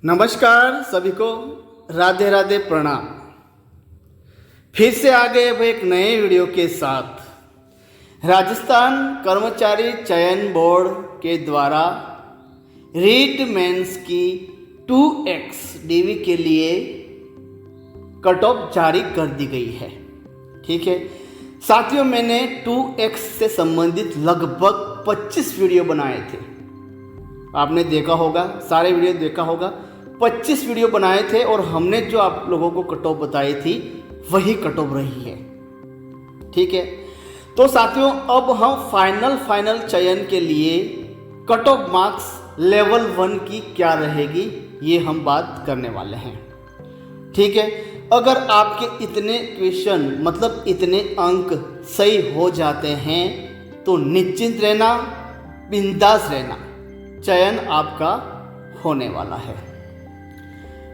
नमस्कार सभी को, राधे राधे प्रणाम। फिर से आ गए अब एक नए वीडियो के साथ। राजस्थान कर्मचारी चयन बोर्ड के द्वारा रीट मेंस की 2x डीवी के लिए कट ऑफ जारी कर दी गई है। ठीक है साथियों, मैंने 2x से संबंधित लगभग 25 वीडियो बनाए थे। आपने देखा होगा, सारे वीडियो देखा होगा। 25 वीडियो बनाए थे और हमने जो आप लोगों को कट ऑफ बताई थी वही कट ऑफ रही है। ठीक है, तो साथियों अब हम फाइनल चयन के लिए कट ऑफ मार्क्स लेवल 1 की क्या रहेगी ये हम बात करने वाले हैं। ठीक है, अगर आपके इतने क्वेश्चन मतलब इतने अंक सही हो जाते हैं तो निश्चिंत रहना, बिंदास रहना, चयन आपका होने वाला है।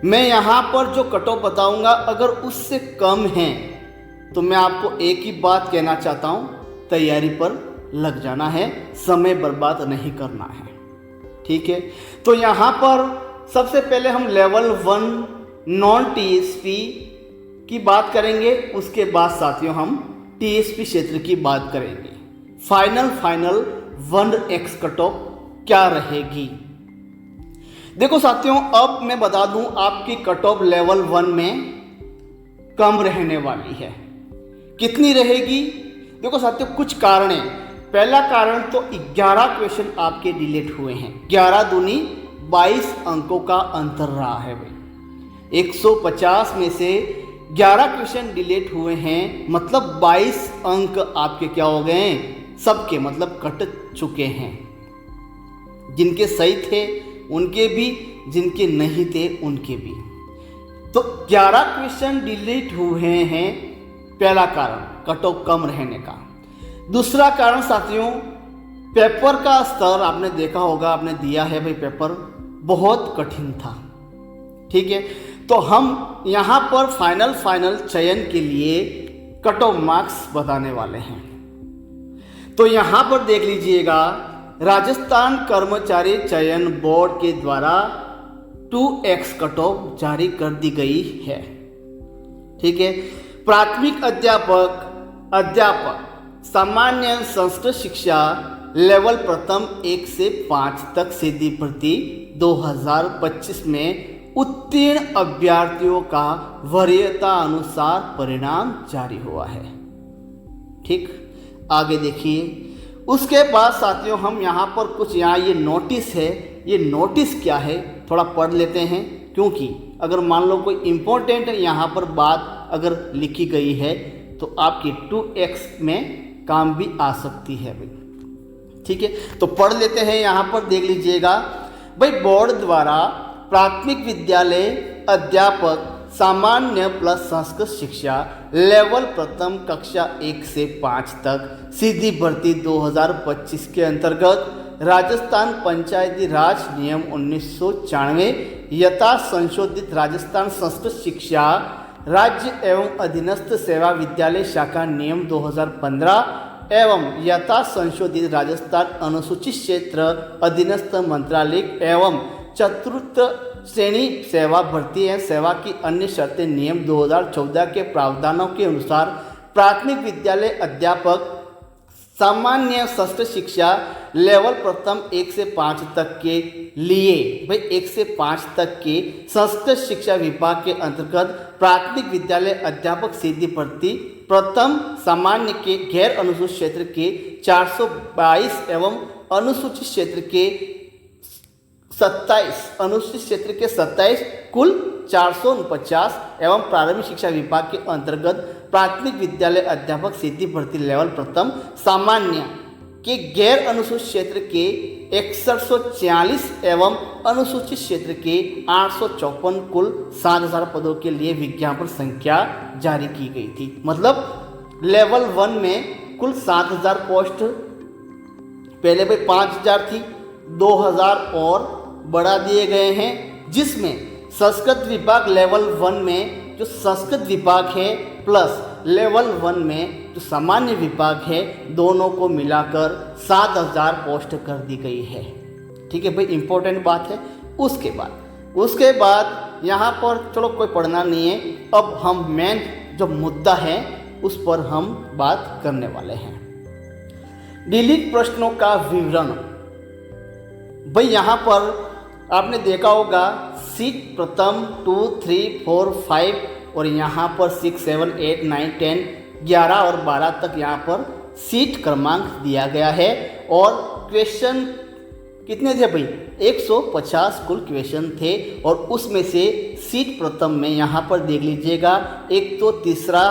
मैं यहाँ पर जो कट ऑफ बताऊँगा अगर उससे कम है तो मैं आपको एक ही बात कहना चाहता हूँ, तैयारी पर लग जाना है, समय बर्बाद नहीं करना है। ठीक है, तो यहाँ पर सबसे पहले हम लेवल 1 नॉन टीएसपी की बात करेंगे, उसके बाद साथियों हम टीएसपी क्षेत्र की बात करेंगे। फाइनल 1x कट ऑफ क्या रहेगी। देखो साथियों, अब मैं बता दूं आपकी कट ऑफ लेवल 1 में कम रहने वाली है। कितनी रहेगी? देखो साथियों, कुछ कारण है। पहला कारण तो 11 क्वेश्चन आपके डिलीट हुए हैं। 11 दूनी 22 अंकों का अंतर रहा है भाई। 150 में से 11 क्वेश्चन डिलीट हुए हैं, मतलब 22 अंक आपके क्या हो गए हैं, सबके मतलब कट चुके हैं। जिनके सही थे उनके भी, जिनके नहीं थे उनके भी। तो 11 क्वेश्चन डिलीट हुए हैं, पहला कारण कट ऑफ कम रहने का। दूसरा कारण साथियों, पेपर का स्तर आपने देखा होगा, आपने दिया है भाई, पेपर बहुत कठिन था। ठीक है, तो हम यहाँ पर फाइनल चयन के लिए कट ऑफ मार्क्स बताने वाले हैं। तो यहाँ पर देख लीजिएगा, राजस्थान कर्मचारी चयन बोर्ड के द्वारा 2x कट ऑफ जारी कर दी गई है। ठीक है, प्राथमिक अध्यापक सामान्य संस्कृत शिक्षा लेवल प्रथम 1 से 5 तक सीधी भर्ती 2025 में उत्तीर्ण अभ्यर्थियों का वरीयता अनुसार परिणाम जारी हुआ है। ठीक, आगे देखिए। उसके बाद साथियों हम यहाँ पर कुछ, यहाँ ये नोटिस है, ये नोटिस क्या है थोड़ा पढ़ लेते हैं, क्योंकि अगर मान लो कोई इम्पोर्टेंट यहाँ पर बात अगर लिखी गई है तो आपकी 2x में काम भी आ सकती है भाई। ठीक है, तो पढ़ लेते हैं। यहाँ पर देख लीजिएगा भाई, बोर्ड द्वारा प्राथमिक विद्यालय अध्यापक सामान्य प्लस संस्कृत शिक्षा लेवल प्रथम कक्षा 1 से 5 तक सीधी भर्ती 2025 के अंतर्गत राजस्थान पंचायती राज नियम 1994 यथा संशोधित राजस्थान संस्कृत शिक्षा राज्य एवं अधीनस्थ सेवा विद्यालय शाखा नियम 2015 एवं यथा संशोधित राजस्थान अनुसूचित क्षेत्र अधीनस्थ मंत्रालय एवं चतुर्थ श्रेणी सेवा भर्ती एवं सेवा की अन्य शर्तें नियम 2014 के प्रावधानों के अनुसार प्राथमिक विद्यालय अध्यापक सामान्य संस्कृत शिक्षा लेवल प्रथम 1 से 5 तक के लिए भाई 1 से 5 तक के संस्कृत शिक्षा विभाग के अंतर्गत प्राथमिक विद्यालय अध्यापक सीधी भर्ती प्रथम सामान्य के गैर अनुसूचित क्षेत्र के 422 एवं अनुसूचित क्षेत्र के 27 अनुसूचित क्षेत्र के 27 कुल 449 एवं प्रारंभिक शिक्षा विभाग के अंतर्गत प्राथमिक विद्यालय अध्यापक सीधी भर्ती लेवल प्रथम सामान्य के गैर अनुसूचित क्षेत्र के 6140 एवं अनुसूचित क्षेत्र के 854 कुल 7000 पदों के लिए विज्ञापन संख्या जारी की गई थी। मतलब लेवल 1 में कुल 7000 पोस्ट, पहले भाई 5000 थी, 2000 और बढ़ा दिए गए हैं, जिसमें संस्कृत विभाग लेवल 1 में जो संस्कृत विभाग है प्लस लेवल 1 में जो सामान्य विभाग है, दोनों को मिलाकर 7000 पोस्ट कर दी गई है। ठीक है भाई, इंपॉर्टेंट बात है। उसके बाद उसके बाद यहाँ पर चलो कोई पढ़ना नहीं है, अब हम मेन जो मुद्दा है उस पर हम बात करने वाले हैं। डिलीट प्रश्नों का विवरण। भाई यहाँ पर आपने देखा होगा सीट प्रथम 2, 3, 4, 5 और यहाँ पर 6, 7, 8, 9, 10, 11 और 12 तक यहाँ पर सीट क्रमांक दिया गया है। और क्वेश्चन कितने थे भाई? 150 कुल क्वेश्चन थे। और उसमें से सीट प्रथम में यहाँ पर देख लीजिएगा, एक तो तीसरा,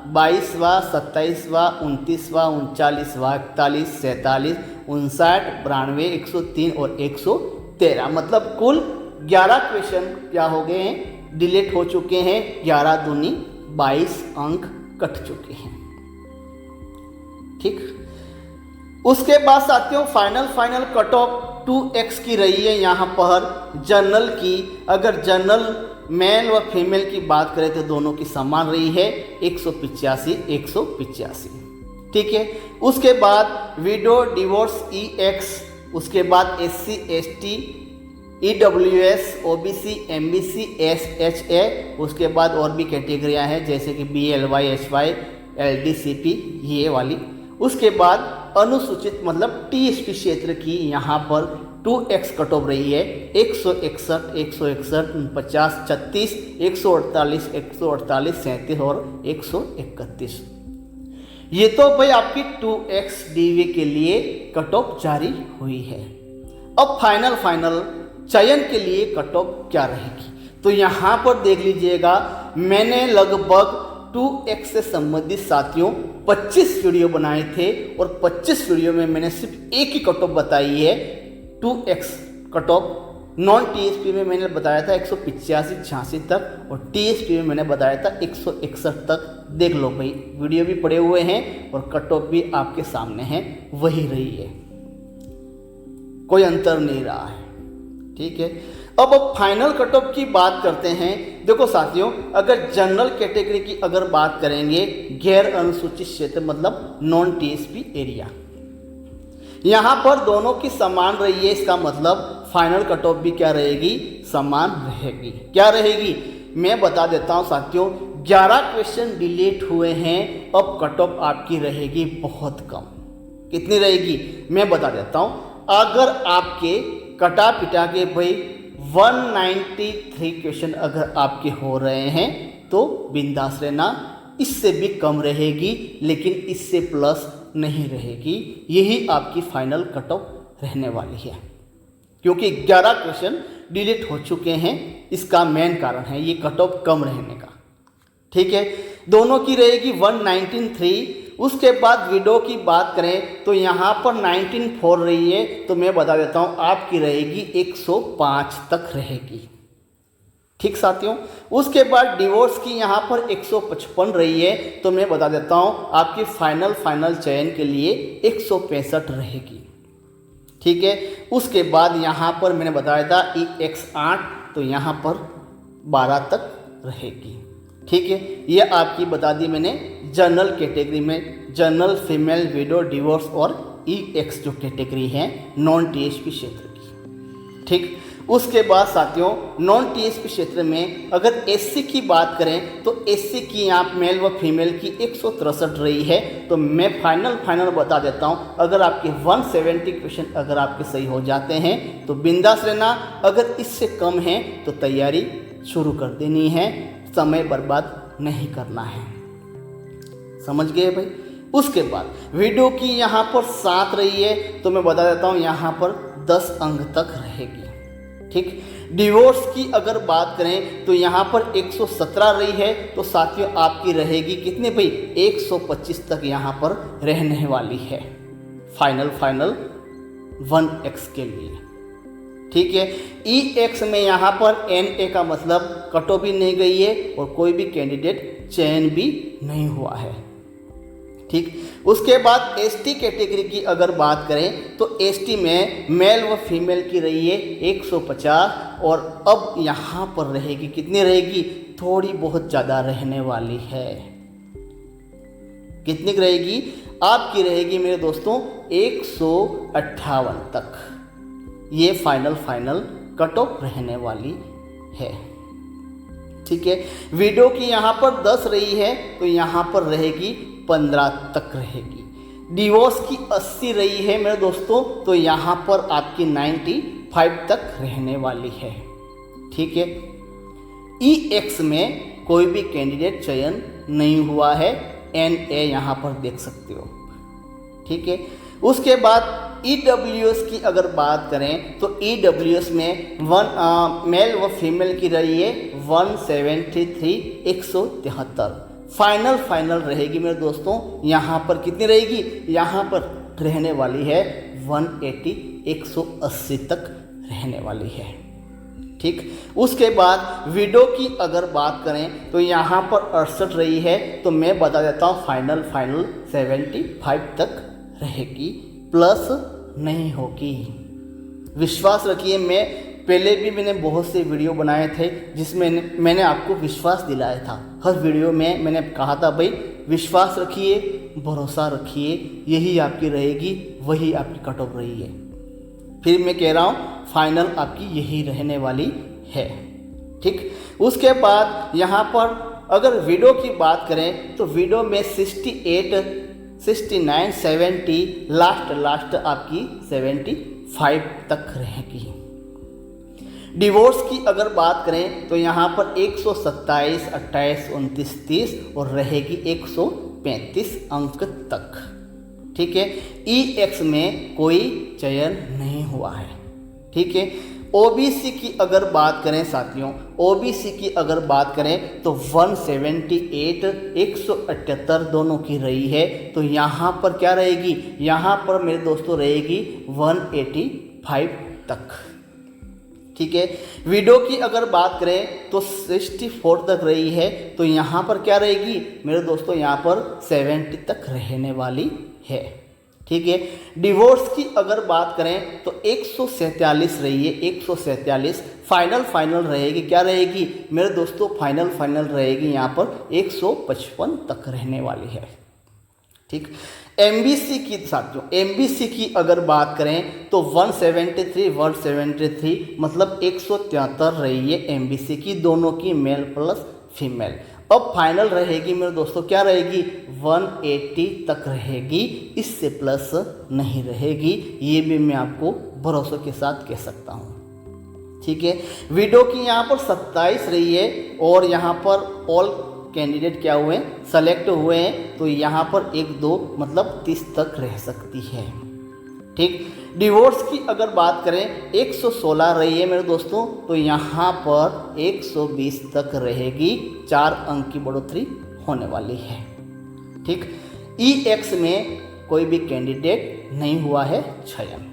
22वां, 27वां, 29वां, 39वां, 41, 47, 59, 92, 103 और 113, मतलब कुल 11 क्वेश्चन क्या हो गए हैं? डिलीट हो चुके हैं। 11 दूनी 22 अंक कट चुके हैं। ठीक, उसके बाद साथियों फाइनल कट ऑफ 2x की रही है यहाँ पर जनरल की। अगर जनरल मेल व फीमेल की बात करें तो दोनों की समान रही है, 185, 185। ठीक है, उसके बाद विडो डिवोर्स EX, उसके बाद SC ST EWS OBC MBC SHA, उसके बाद और भी कैटेगरियाँ हैं जैसे कि BLY HY LD CP ये वाली। उसके बाद अनुसूचित मतलब TSP क्षेत्र की यहाँ पर 2x कट ऑफ रही है, 161, 161, 50, 36, 148, 148, 37 और 131। ये तो भाई आपकी 2x DV के लिए कट ऑफ जारी हुई है। अब फाइनल चयन के लिए कट ऑफ क्या रहेगी? तो यहाँ पर देख लीजिएगा, मैंने लगभग 2x से संबंधित साथियों 25 वीडियो बनाए थे और 25 वीडियो में मैंने सिर्फ एक ही कट ऑफ बताई है, 2x cut off. Non TSP में मैंने बताया था 185-86 तक और TSP में मैंने बताया था 161 तक। देख लो भाई, वीडियो भी पड़े हुए हैं और कट ऑफ भी आपके सामने है, वही रही है, कोई अंतर नहीं रहा है। ठीक है, अब फाइनल कट ऑफ की बात करते हैं। देखो साथियों, अगर जनरल कैटेगरी की अगर बात करेंगे, गैर अनुसूचित क्षेत्र मतलब नॉन TSP एरिया, यहाँ पर दोनों की समान रही है। इसका मतलब फाइनल कट ऑफ भी क्या रहेगी? समान रहेगी। क्या रहेगी? मैं बता देता हूँ साथियों, 11 क्वेश्चन डिलीट हुए हैं, अब कट ऑफ आपकी रहेगी बहुत कम। कितनी रहेगी मैं बता देता हूँ। अगर आपके कटा पिटा के भाई 193 क्वेश्चन अगर आपके हो रहे हैं तो बिंदास रहना, इससे भी कम रहेगी लेकिन इससे प्लस नहीं रहेगी। यही आपकी फाइनल कट ऑफ रहने वाली है, क्योंकि 11 क्वेश्चन डिलीट हो चुके हैं। इसका मेन कारण है ये कट ऑफ कम रहने का। ठीक है, दोनों की रहेगी 193। उसके बाद विडो की बात करें तो यहाँ पर 194 रही है, तो मैं बता देता हूँ आपकी रहेगी 105 तक रहेगी। ठीक साथियों, उसके बाद डिवोर्स की यहाँ पर 155 रही है, तो मैं बता देता हूँ आपकी फाइनल चयन के लिए 165 रहेगी। ठीक है, उसके बाद यहाँ पर मैंने बताया था EX 8, तो यहाँ पर 12 तक रहेगी। ठीक है, ये आपकी बता दी मैंने जनरल कैटेगरी में, जनरल फीमेल विडो डिवोर्स और EX जो कैटेगरी है नॉन TSP क्षेत्र की। ठीक, उसके बाद साथियों नॉन TSP क्षेत्र में अगर SC की बात करें तो SC की यहाँ मेल व फीमेल की 163 रही है, तो मैं फाइनल बता देता हूँ। अगर आपके 170 क्वेश्चन अगर आपके सही हो जाते हैं तो बिंदास रहना, अगर इससे कम है तो तैयारी शुरू कर देनी है, समय बर्बाद नहीं करना है। समझ गए भाई? उसके बाद वीडियो की यहाँ पर 7 रही है, तो मैं बता देता हूँ यहाँ पर 10 अंक तक रहेगी। ठीक, डिवोर्स की अगर बात करें तो यहाँ पर 117 रही है, तो साथियों आपकी रहेगी कितने भाई? 125 तक यहाँ पर रहने वाली है फाइनल 1x के लिए। ठीक है, EX में यहाँ पर NA का मतलब कट ऑफ भी नहीं गई है और कोई भी कैंडिडेट चयन भी नहीं हुआ है। ठीक, उसके बाद ST कैटेगरी की अगर बात करें तो ST में मेल व फीमेल की रही है 150 और अब यहाँ पर रहेगी कितनी रहेगी? थोड़ी बहुत ज़्यादा रहने वाली है। कितनी रहेगी? आपकी रहेगी मेरे दोस्तों 158 तक। ये फाइनल कट ऑफ रहने वाली है। ठीक है, वीडियो की यहाँ पर 10 रही है तो यहाँ पर रहेगी 15 तक रहेगी। डिवोर्स की 80 रही है मेरे दोस्तों तो यहाँ पर आपकी 95 तक रहने वाली है। ठीक है, EX में कोई भी कैंडिडेट चयन नहीं हुआ है, NA यहाँ पर देख सकते हो। ठीक है, उसके बाद EWS की अगर बात करें तो EWS में मेल व फीमेल की रही है 173 173। फाइनल रहेगी मेरे दोस्तों, यहाँ पर कितनी रहेगी, यहाँ पर रहने वाली है 180 180 तक रहने वाली है। ठीक, उसके बाद विडो की अगर बात करें तो यहाँ पर 68 रही है तो मैं बता देता हूँ फाइनल 75 तक रहेगी, प्लस नहीं होगी। विश्वास रखिए, मैं पहले भी मैंने बहुत से वीडियो बनाए थे जिसमें मैंने आपको विश्वास दिलाया था। हर वीडियो में मैंने कहा था भाई विश्वास रखिए, भरोसा रखिए, यही आपकी रहेगी, वही आपकी कट ऑफ रही है। फिर मैं कह रहा हूँ फाइनल आपकी यही रहने वाली है। ठीक, उसके बाद यहाँ पर अगर विडो की बात करें तो विडो में 68 69 70 लास्ट आपकी 75 तक रहेगी। डिवोर्स की अगर बात करें तो यहाँ पर 127 28 29 30 और रहेगी 135 अंक तक। ठीक है, EX में कोई चयन नहीं हुआ है। ठीक है, OBC की अगर बात करें साथियों, OBC की अगर बात करें तो 178 178 दोनों की रही है तो यहाँ पर क्या रहेगी, यहाँ पर मेरे दोस्तों रहेगी 185 तक। ठीक है, विडो की अगर बात करें तो 64 तक रही है तो यहाँ पर क्या रहेगी मेरे दोस्तों, यहाँ पर 70 तक रहने वाली है। ठीक है, डिवोर्स की अगर बात करें तो 147 रही है, 147 फाइनल रहेगी, क्या रहेगी मेरे दोस्तों, फाइनल रहेगी यहाँ पर 155 तक रहने वाली है। ठीक, MBC की साथियों, MBC की अगर बात करें तो 173 मतलब 173 रही है MBC की, दोनों की मेल प्लस फीमेल। अब फाइनल रहेगी मेरे दोस्तों, क्या रहेगी 180 तक रहेगी, इससे प्लस नहीं रहेगी, ये भी मैं आपको भरोसे के साथ कह सकता हूँ। ठीक है, विडो की यहाँ पर 27 रही है और यहाँ पर ऑल कैंडिडेट क्या हुए हैं, सेलेक्ट हुए हैं तो यहाँ पर 1 2 मतलब 30 तक रह सकती है। ठीक, डिवोर्स की अगर बात करें 116 रही है मेरे दोस्तों तो यहाँ पर 120 तक रहेगी, 4 अंक की बढ़ोतरी होने वाली है। ठीक, EX में कोई भी कैंडिडेट नहीं हुआ है चयन।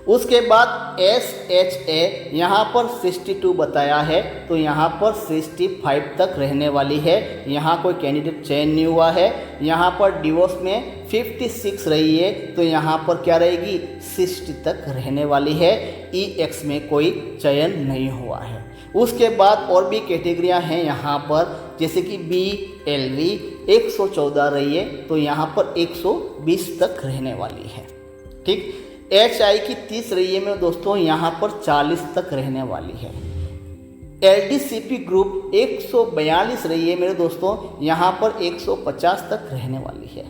उसके बाद SHA यहाँ पर 62 बताया है तो यहाँ पर 65 तक रहने वाली है, यहाँ कोई कैंडिडेट चयन नहीं हुआ है। यहाँ पर डिवोर्स में 56 रही है तो यहाँ पर क्या रहेगी 60 तक रहने वाली है, EX में कोई चयन नहीं हुआ है। उसके बाद और भी कैटेगरियाँ हैं यहाँ पर, जैसे कि BLV 114 रही है तो यहाँ पर 120 तक रहने वाली है। ठीक, HI की 30 रही है मेरे दोस्तों, यहाँ पर 40 तक रहने वाली है। LDCP ग्रुप 142 रही है मेरे दोस्तों, यहाँ पर 150 तक रहने वाली है।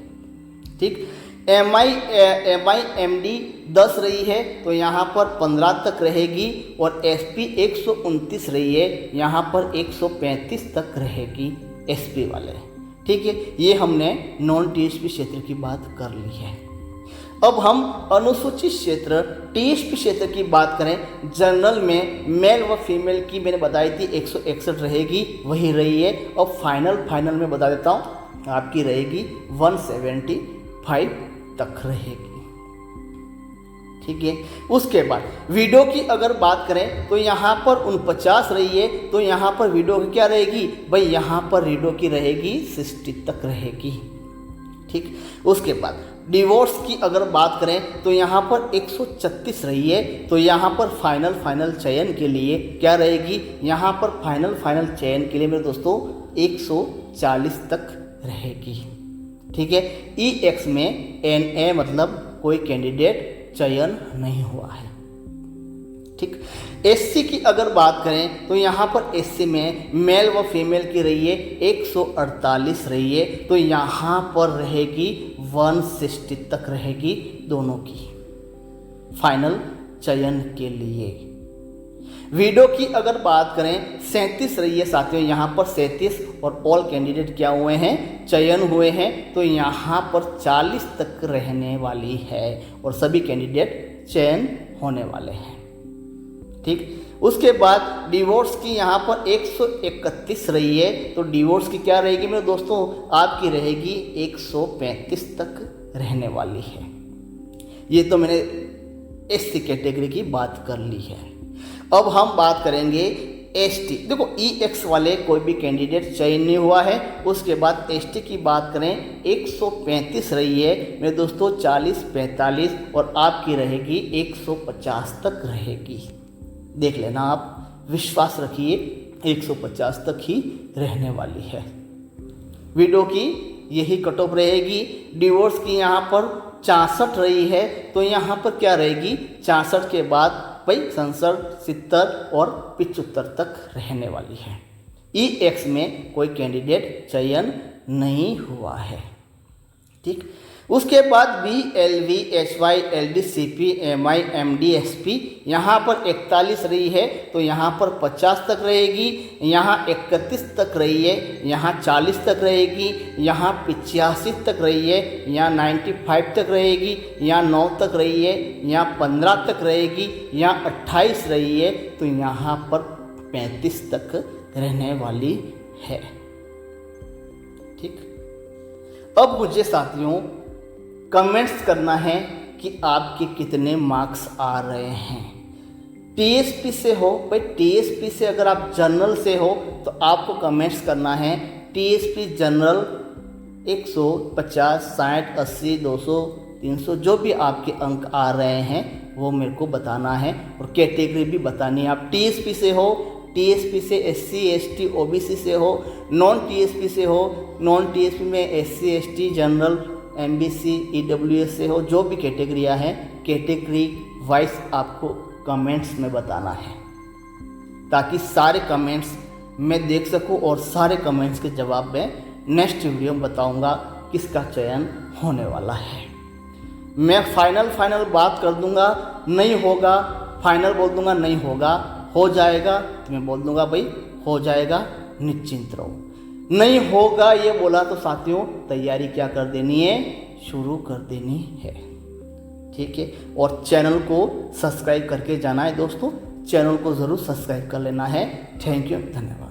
ठीक, MIMD 10 रही है तो यहाँ पर 15 तक रहेगी और SP 129 रही है, यहाँ पर 135 तक रहेगी SP वाले। ठीक है, ये हमने नॉन TSP क्षेत्र की बात कर ली है। अब हम अनुसूचित क्षेत्र TSP क्षेत्र की बात करें, जनरल में मेल व फीमेल की मैंने बताई थी 161 रहेगी, वही रही है। अब फाइनल में बता देता हूँ, आपकी रहेगी 175 तक रहेगी। ठीक है, उसके बाद विडो की अगर बात करें तो यहाँ पर 49 रही है तो यहाँ पर विडो की क्या रहेगी भाई, यहाँ पर विडो की रहेगी 60 तक रहेगी। ठीक, उसके बाद डिवोर्स की अगर बात करें तो यहाँ पर 136 रही है तो यहाँ पर फाइनल चयन के लिए क्या रहेगी, यहाँ पर फाइनल चयन के लिए मेरे दोस्तों 140 तक रहेगी। ठीक है, EX में NA मतलब कोई कैंडिडेट चयन नहीं हुआ है। ठीक। एससी की अगर बात करें तो यहाँ पर एससी में मेल व फीमेल की रही है 148 रही है, तो यहाँ पर रहेगी 160 तक रहेगी दोनों की फाइनल चयन के लिए। वीडियो की अगर बात करें 37 रही है साथियों, यहाँ पर 37 और ऑल कैंडिडेट क्या हुए हैं, चयन हुए हैं, तो यहाँ पर 40 तक रहने वाली है और सभी कैंडिडेट चयन होने वाले हैं। ठीक। उसके बाद डिवोर्स की यहाँ पर 131 रही है, तो डिवोर्स की क्या रहेगी मेरे दोस्तों, आपकी रहेगी 135 तक रहने वाली है। ये तो मैंने एससी कैटेगरी की बात कर ली है। अब हम बात करेंगे एसटी। देखो ईएक्स वाले कोई भी कैंडिडेट चयन नहीं हुआ है। उसके बाद एसटी की बात करें 135 रही है मेरे दोस्तों, 40, 45 और आपकी रहेगी 150 तक रहेगी। देख लेना आप, विश्वास रखिए 150 तक ही रहने वाली है। वीडियो की यही कट ऑफ रहेगी। डिवोर्स की यहाँ पर 64 रही है, तो यहाँ पर क्या रहेगी, 64 के बाद भाई 67, 70 और 75 तक रहने वाली है। ईएक्स में कोई कैंडिडेट चयन नहीं हुआ है। ठीक। उसके बाद BLV, HY, LD, CP, MI, MD, SP यहाँ पर 41 रही है, तो यहाँ पर 50 तक रहेगी, यहाँ 31 तक रही है, यहाँ 40 तक रहेगी, यहाँ 85 तक रही है, यहाँ 95 तक रहेगी, यहाँ 9 तक रही है, यहाँ 15 तक रहेगी, यहाँ 28 रही है, तो यहाँ पर 35 तक रहने वाली है। ठीक। अब मुझे साथियों कमेंट्स करना है कि आपके कितने मार्क्स आ रहे हैं। टीएसपी से हो भाई, टीएसपी से अगर आप जनरल से हो तो आपको कमेंट्स करना है टीएसपी जनरल 150, 60, 80, 200, 300 जो भी आपके अंक आ रहे हैं वो मेरे को बताना है, और कैटेगरी भी बतानी है। आप टीएसपी से हो, टीएसपी से SC, ST, OBC से हो, नॉन टीएसपी से हो, नॉन टीएसपी में SC, ST, general, MBC, EWS से हो, जो भी कैटेगरियाँ हैं कैटेगरी वाइज आपको कमेंट्स में बताना है, ताकि सारे कमेंट्स मैं देख सकूं और सारे कमेंट्स के जवाब में नेक्स्ट वीडियो में बताऊंगा किसका चयन होने वाला है। मैं फाइनल बात कर दूंगा, नहीं होगा फाइनल बोल दूंगा, नहीं होगा हो जाएगा तो मैं बोल दूंगा भाई हो जाएगा, निश्चिंत रहो। नहीं होगा ये बोला तो साथियों तैयारी क्या कर देनी है, शुरू कर देनी है। ठीक है। और चैनल को सब्सक्राइब करके जाना है दोस्तों, चैनल को ज़रूर सब्सक्राइब कर लेना है। थैंक यू, धन्यवाद।